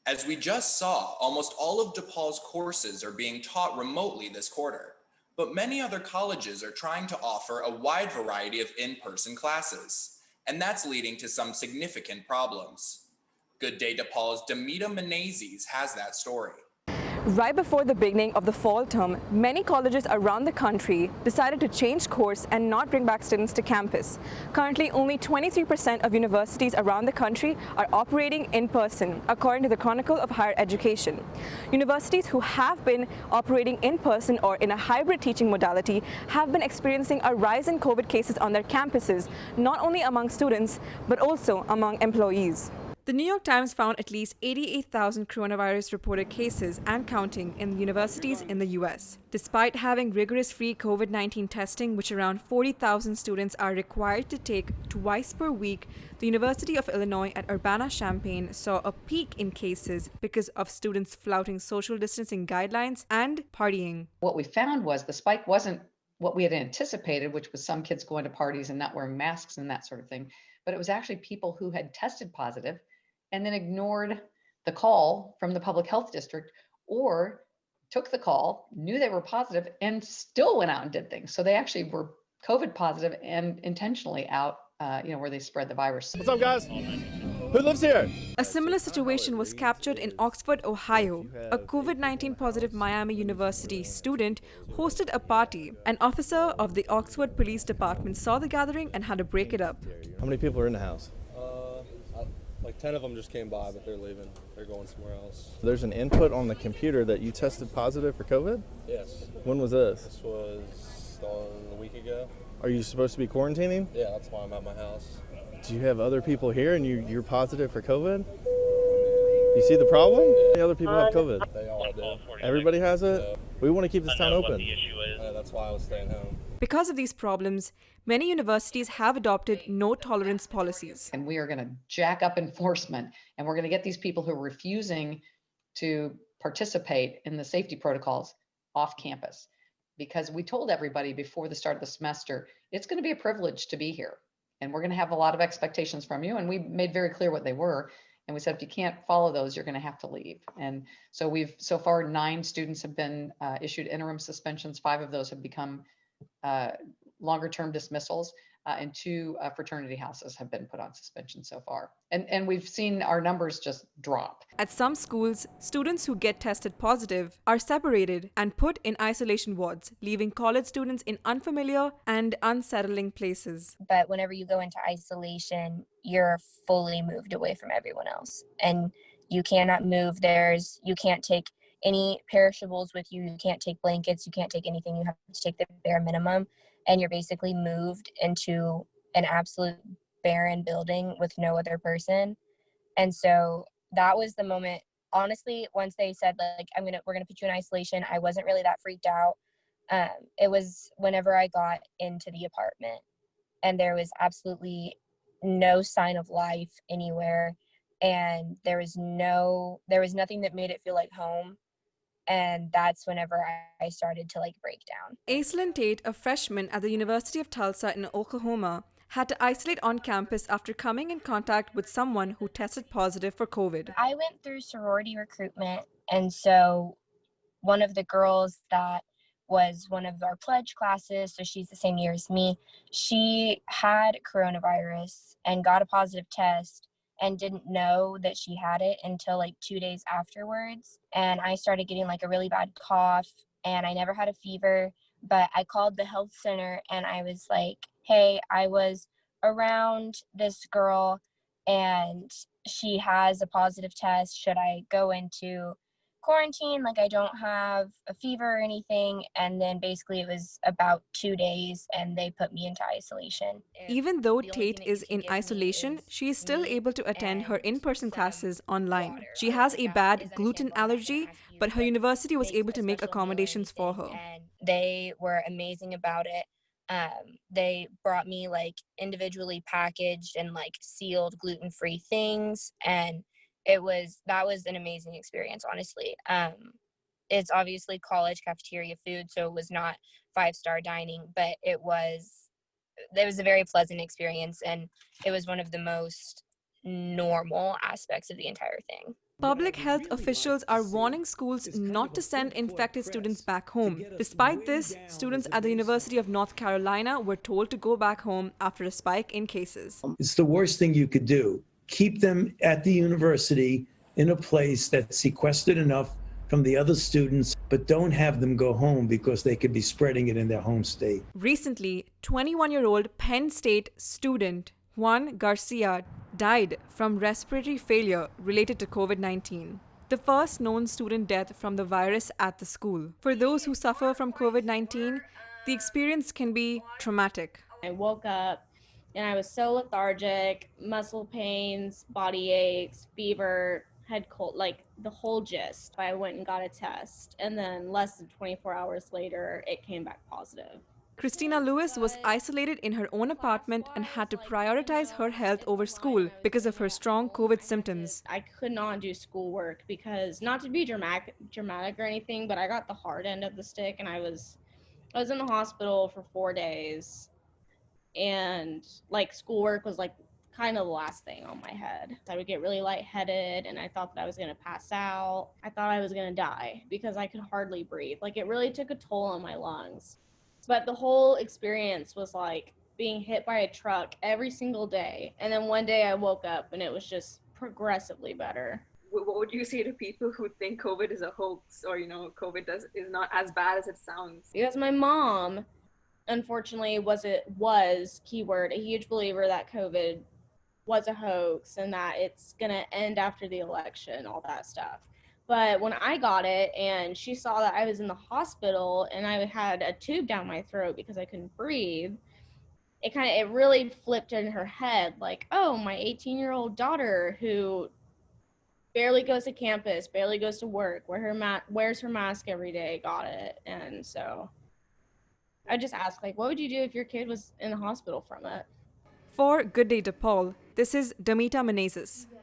As we just saw, almost all of DePaul's courses are being taught remotely this quarter, but many other colleges are trying to offer a wide variety of in-person classes, and that's leading to some significant problems. Good Day DePaul's Demita Menezes has that story. Right before the beginning of the fall term, many colleges around the country decided to change course and not bring back students to campus. Currently, only 23% of universities around the country are operating in person, according to the Chronicle of Higher Education. Universities who have been operating in person or in a hybrid teaching modality have been experiencing a rise in COVID cases on their campuses, not only among students, but also among employees. The New York Times found at least 88,000 coronavirus reported cases and counting in universities in the US. Despite having rigorous free COVID-19 testing, which around 40,000 students are required to take twice per week, the University of Illinois at Urbana-Champaign saw a peak in cases because of students flouting social distancing guidelines and partying. What we found was the spike wasn't what we had anticipated, which was some kids going to parties and not wearing masks and that sort of thing, but it was actually people who had tested positive and then ignored the call from the public health district, or took the call, knew they were positive, and still went out and did things. So they actually were COVID positive and intentionally out, where they spread the virus. What's up, guys? Who lives here? A similar situation was captured in Oxford, Ohio. A COVID-19 positive Miami University student hosted a party. An officer of the Oxford Police Department saw the gathering and had to break it up. How many people are in the house? Like 10 of them just came by, but they're leaving. They're going somewhere else. There's an input on the computer that you tested positive for COVID? Yes. When was this? This was a week ago. Are you supposed to be quarantining? Yeah, that's why I'm at my house. Do you have other people here and you're positive for COVID? You see the problem? How many other people have COVID? They all do. Everybody has it? Yeah. We want to keep this town open. That's why I was staying home. Because of these problems, many universities have adopted no-tolerance policies. And we are going to jack up enforcement, and we're going to get these people who are refusing to participate in the safety protocols off campus. Because we told everybody before the start of the semester, it's going to be a privilege to be here. And we're going to have a lot of expectations from you. And we made very clear what they were. And we said, if you can't follow those, you're going to have to leave. And so so far 9 students have been issued interim suspensions. 5 of those have become longer term dismissals, and 2 fraternity houses have been put on suspension so far. And we've seen our numbers just drop. At some schools, students who get tested positive are separated and put in isolation wards, leaving college students in unfamiliar and unsettling places. But whenever you go into isolation, you're fully moved away from everyone else. And you cannot move. You can't take any perishables with you. You can't take blankets. You can't take anything. You have to take the bare minimum. And you're basically moved into an absolute barren building with no other person. And so that was the moment. Honestly, once they said, like, we're gonna put you in isolation, I wasn't really that freaked out. It was whenever I got into the apartment and there was absolutely no sign of life anywhere. And there was nothing that made it feel like home. And that's whenever I started to break down. Aislinn Tate, a freshman at the University of Tulsa in Oklahoma, had to isolate on campus after coming in contact with someone who tested positive for COVID. I went through sorority recruitment, and so one of the girls that was one of our pledge classes, so she's the same year as me, she had coronavirus and got a positive test and didn't know that she had it until 2 days afterwards. And I started getting a really bad cough, and I never had a fever, but I called the health center and I was like, hey, I was around this girl and she has a positive test. Should I go into quarantine? I don't have a fever or anything. And then basically it was about 2 days and they put me into isolation. Even though Tate is in isolation, she is still able to attend her in-person classes online. She has a bad gluten allergy, but her university was able to make accommodations for her. And they were amazing about it. They brought me individually packaged and sealed gluten-free things, and that was an amazing experience, honestly. It's obviously college cafeteria food, so it was not 5-star dining, but it was a very pleasant experience, and it was one of the most normal aspects of the entire thing. Public health officials are warning schools not to send infected students back home. Despite this, students at the University of North Carolina were told to go back home after a spike in cases. It's the worst thing you could do. Keep them at the university in a place that's sequestered enough from the other students, but don't have them go home because they could be spreading it in their home state. Recently, 21-year-old Penn State student Juan Garcia died from respiratory failure related to COVID-19, the first known student death from the virus at the school. For those who suffer from COVID-19, the experience can be traumatic. I woke up and I was so lethargic, muscle pains, body aches, fever, head cold, like the whole gist. I went and got a test, and then less than 24 hours later, it came back positive. Christina Lewis was isolated in her own apartment and had to prioritize her health over school because of her strong COVID symptoms. I could not do schoolwork because, not to be dramatic or anything, but I got the hard end of the stick, and I was in the hospital for 4 days, and like schoolwork was like kind of the last thing on my head. I would get really lightheaded, and I thought that I was going to pass out. I thought I was going to die because I could hardly breathe. Like, it really took a toll on my lungs. But the whole experience was like being hit by a truck every single day. And then one day I woke up and it was just progressively better. What would you say to people who think COVID is a hoax, or, COVID is not as bad as it sounds? Because my mom, unfortunately, was keyword, a huge believer that COVID was a hoax and that it's going to end after the election, all that stuff. But when I got it and she saw that I was in the hospital and I had a tube down my throat because I couldn't breathe, it really flipped in her head, like, oh, my 18-year-old daughter who barely goes to campus, barely goes to work, wears her mask every day, got it. And so I just asked, like, what would you do if your kid was in the hospital from it? For Good Day DePaul, this is Damita Menezes.